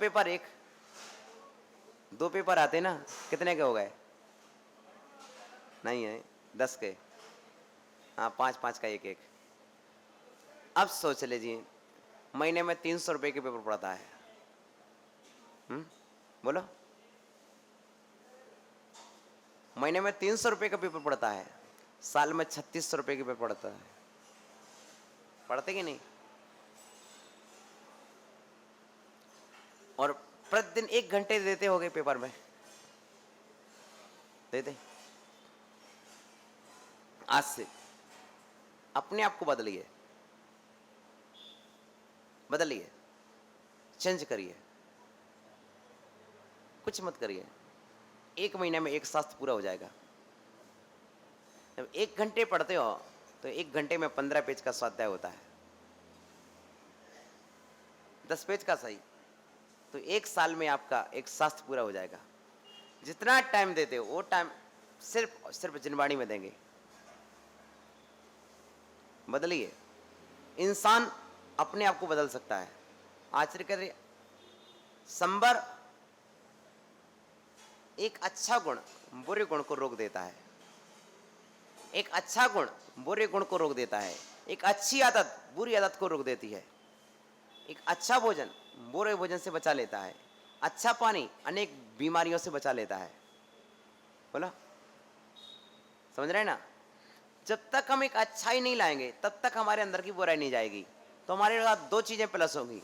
Paper एक, 2 paper आते ना, कितने के हो गए? नहीं है, 10 के। हाँ, 5-5 का एक एक। अब सोच लीजिए, महीने में 300 रुपए के पेपर पड़ता है। बोलो, महीने में 300 रुपए का पेपर पड़ता है, साल में 3600 रुपए के पेपर पड़ता है। पढ़ते कि नहीं? और प्रतिदिन 1 घंटे देते होगे पेपर में, देते? आज से अपने आप को बदलिए, बदलिए, चेंज करिए, कुछ मत करिए। 1 महीने में 1 शास्त्र पूरा हो जाएगा। जब 1 घंटे पढ़ते हो तो 1 घंटे में 15 पेज का स्वाध्याय होता है, 10 पेज का सही, तो 1 साल में आपका 1 शास्त्र पूरा हो जाएगा। जितना टाइम देते हो वो टाइम सिर्फ जिनवाणी में देंगे। बदलिए, इंसान अपने आप को बदल सकता है। आश्चर्य करिए, संबर एक अच्छा गुण बुरे गुण को रोक देता है, एक अच्छा गुण बुरे गुण को रोक देता है, एक अच्छी आदत बुरी आदत को रोक देती है, एक अच्छा भोजन बुरे भोजन से बचा लेता है, अच्छा पानी अनेक बीमारियों से बचा लेता है। बोला, समझ रहे हैं ना? जब तक हम एक अच्छाई नहीं लाएंगे तब तक हमारे अंदर की बुराई नहीं जाएगी। तो हमारे साथ 2 चीजें प्लस होंगी।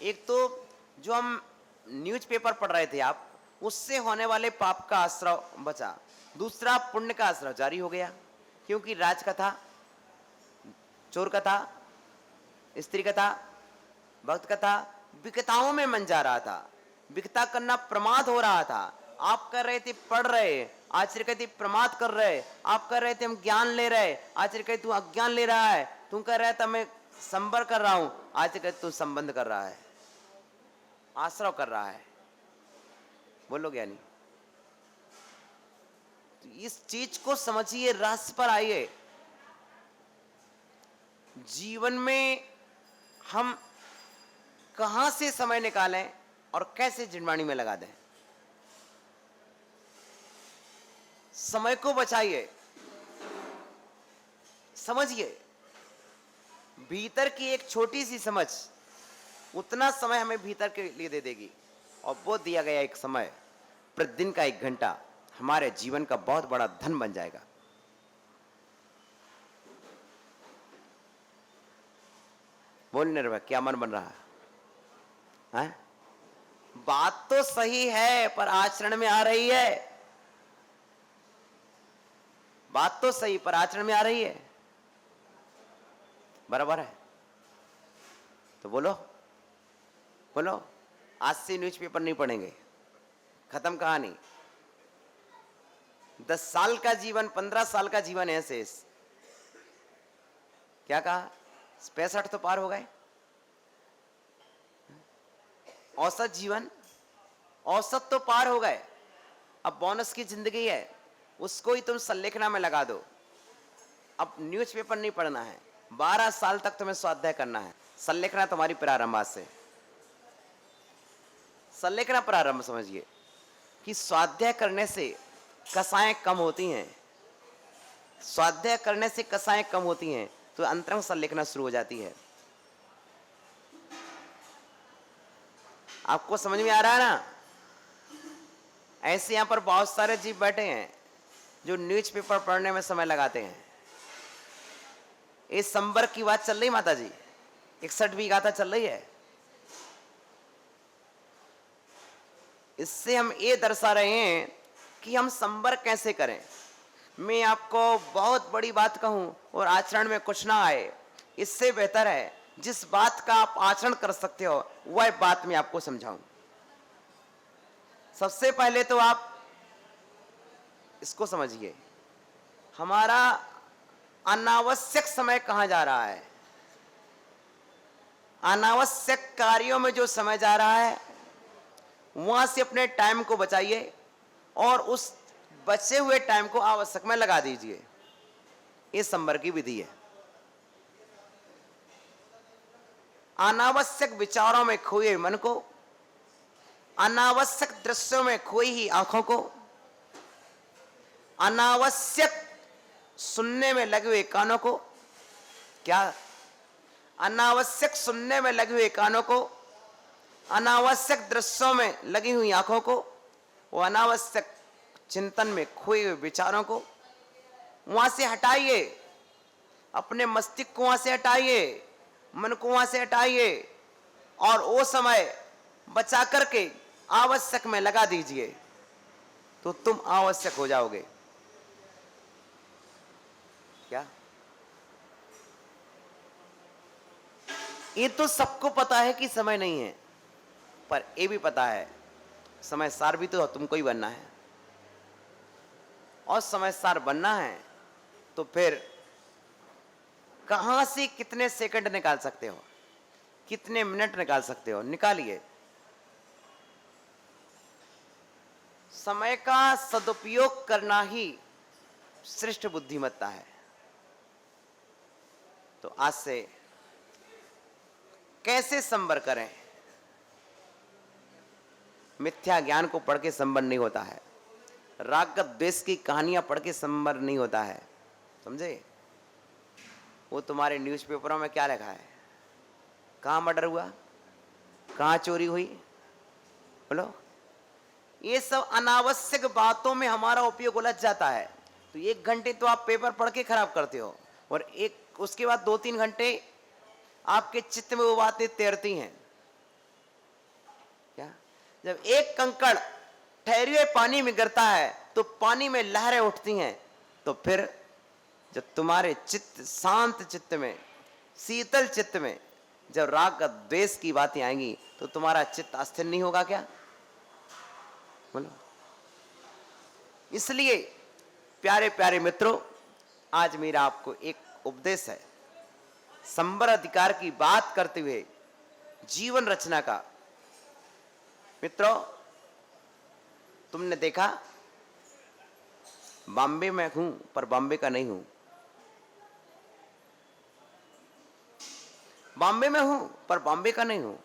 एक तो जो हम न्यूज़पेपर पढ़ रहे थे आप, उससे होने वाले पाप का आश्रय बचा। दूसरा, पुण्य का आश्रय जारी हो गया, क्योंकि राज कथा, चोर कथा, स्त्री कथा, भक्त कथा, विकताओं में मन जा रहा था। विकता करना प्रमाद हो रहा था। आप कर रहे थे पढ़ रहे, आचार्य कहते प्रमाद कर रहे। आप कर रहे थे हम ज्ञान ले रहे, आचार्य कहते तू अज्ञान ले रहा है। तुम कर रहे था मैं संबर कर रहा हूं, आचार्य कहते तू संबंध कर रहा है, आश्रय कर रहा है। बोलो ज्ञानी, तो इस चीज को समझिए, रस पर आइए। जीवन में हम कहां से समय निकालें और कैसे जिनवाणी में लगा दें। समय को बचाइए, समझिए। भीतर की एक छोटी सी समझ उतना समय हमें भीतर के लिए दे देगी, और वो दिया गया एक समय, प्रतिदिन का 1 घंटा हमारे जीवन का बहुत बड़ा धन बन जाएगा। बोल निर्भय, क्या मन बन रहा है? बात तो सही है पर आचरण में आ रही है। बात तो सही पर आचरण में आ रही है, बराबर है? तो बोलो, बोलो, आज से न्यूज़पेपर नहीं पढ़ेंगे, खत्म कहानी। 10 साल का जीवन, 15 साल का जीवन है शेष। क्या कहा? 65 तो पार हो गए। औसत जीवन, औसत तो पार हो गए। अब बोनस की जिंदगी है, उसको ही तुम संलेखना में लगा दो। अब न्यूज़पेपर नहीं पढ़ना है, 12 साल तक तुम्हें स्वाध्याय करना है। संलेखना तुम्हारी प्रारंभ से, संलेखना प्रारंभ समझिए कि स्वाध्याय करने से कसाएं कम होती हैं। स्वाध्याय करने से कसाएं कम होती हैं तो अंतरंग संलेखना शुरू हो जाती है। आपको समझ में आ रहा है ना? ऐसे यहां पर बहुत सारे जीव बैठे हैं जो न्यूज़पेपर पढ़ने में समय लगाते हैं। इस संबर की बात चल रही माता जी, 61वीं गाथा चल रही है। इससे हम ये दर्शा रहे हैं कि हम संबर कैसे करें। मैं आपको बहुत बड़ी बात कहूं और आचरण में कुछ ना आए, इससे बेहतर है जिस बात का आप आचरण कर सकते हो वह बात मैं आपको समझाऊं। सबसे पहले तो आप इसको समझिए, हमारा अनावश्यक समय कहां जा रहा है। अनावश्यक कार्यों में जो समय जा रहा है वहां से अपने टाइम को बचाइए और उस बचे हुए टाइम को आवश्यक में लगा दीजिए। इस संबर की विधि है। अनावश्यक विचारों में खोए मन को अनावश्यक दृश्यों में खोई ही आंखों को, अनावश्यक सुनने में लगे हुए कानों को, क्या? अनावश्यक सुनने में लगे हुए कानों को, अनावश्यक दृश्यों में लगी हुई आंखों को, वो अनावश्यक चिंतन में खोए हुए विचारों को वहां से हटाइए, अपने मस्तिष्क को वहां से हटाइए, मन को वहां से हटाइए और वो समय बचा करके आवश्यक में लगा दीजिए, तो तुम आवश्यक हो जाओगे। क्या? ये तो सबको पता है कि समय नहीं है, पर ये भी पता है समय सार भी तो तुमको ही बनना है, और समय सार बनना है तो फिर कहां से कितने सेकंड निकाल सकते हो, कितने मिनट निकाल सकते हो, निकालिए। समय का सदुपयोग करना ही श्रेष्ठ बुद्धिमत्ता है। तो आज से कैसे संवर करें? मिथ्या ज्ञान को पढ़ के संवर नहीं होता है, राग द्वेष की कहानियां पढ़ के संवर नहीं होता है, समझे? वो तुम्हारे न्यूज़पेपरों में क्या लिखा है, कहां मर्डर हुआ, कहां चोरी हुई, बोलो। ये सब अनावश्यक बातों में हमारा उपयोग उलझ जाता है। तो 1 घंटे तो आप पेपर पढ़ के खराब करते हो, और उसके बाद 2-3 घंटे आपके चित्त में वो बातें तैरती हैं। क्या? जब एक कंकड़ ठहरे हुए पानी में गिरता है तो पानी में लहरें उठती हैं, तो फिर जब तुम्हारे चित्त, शांत चित्त में, शीतल चित्त में जब राग द्वेष की बातें आएंगी तो तुम्हारा चित्त अस्थिर नहीं होगा क्या? बोलो। इसलिए प्यारे प्यारे मित्रों, आज मेरा आपको एक उपदेश है, संवर अधिकार की बात करते हुए जीवन रचना का। मित्रों, तुमने देखा बॉम्बे में हूं पर बॉम्बे का नहीं हूं, बॉम्बे में हूं पर बॉम्बे का नहीं हूं।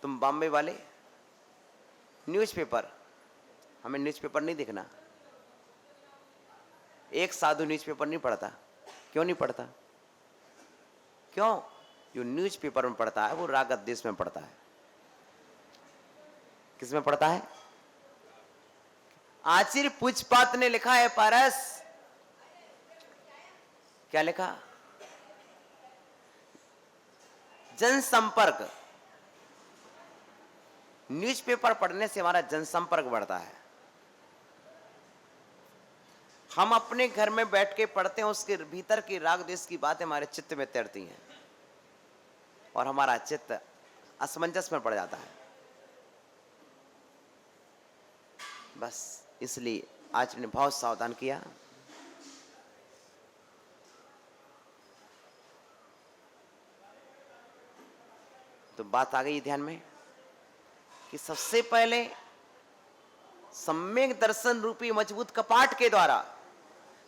तुम बॉम्बे वाले, न्यूज़पेपर, हमें न्यूज़पेपर नहीं देखना। एक साधु न्यूज़पेपर नहीं पढ़ता। क्यों नहीं पढ़ता? क्यों? जो न्यूज़पेपर में पढ़ता है वो राग द्वेष में पढ़ता है। किस में पढ़ता है? आचार्य पूजपात ने लिखा है पारस, क्या लिखा? जनसंपर्क। न्यूज़पेपर पढ़ने से हमारा जनसंपर्क बढ़ता है। हम अपने घर में बैठ के पढ़ते हैं, उसके भीतर की राग द्वेष की बातें हमारे चित्त में तैरती हैं और हमारा चित्त असमंजस में पड़ जाता है। बस इसलिए आज ने बहुत सावधान किया। तो बात आ गई ध्यान में कि सबसे पहले सम्यक दर्शन रूपी मजबूत कपाट के द्वारा,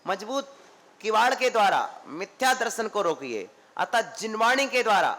मजबूत किवाड़ के द्वारा मिथ्या दर्शन को रोकिए, अतः जिनवाणी के द्वारा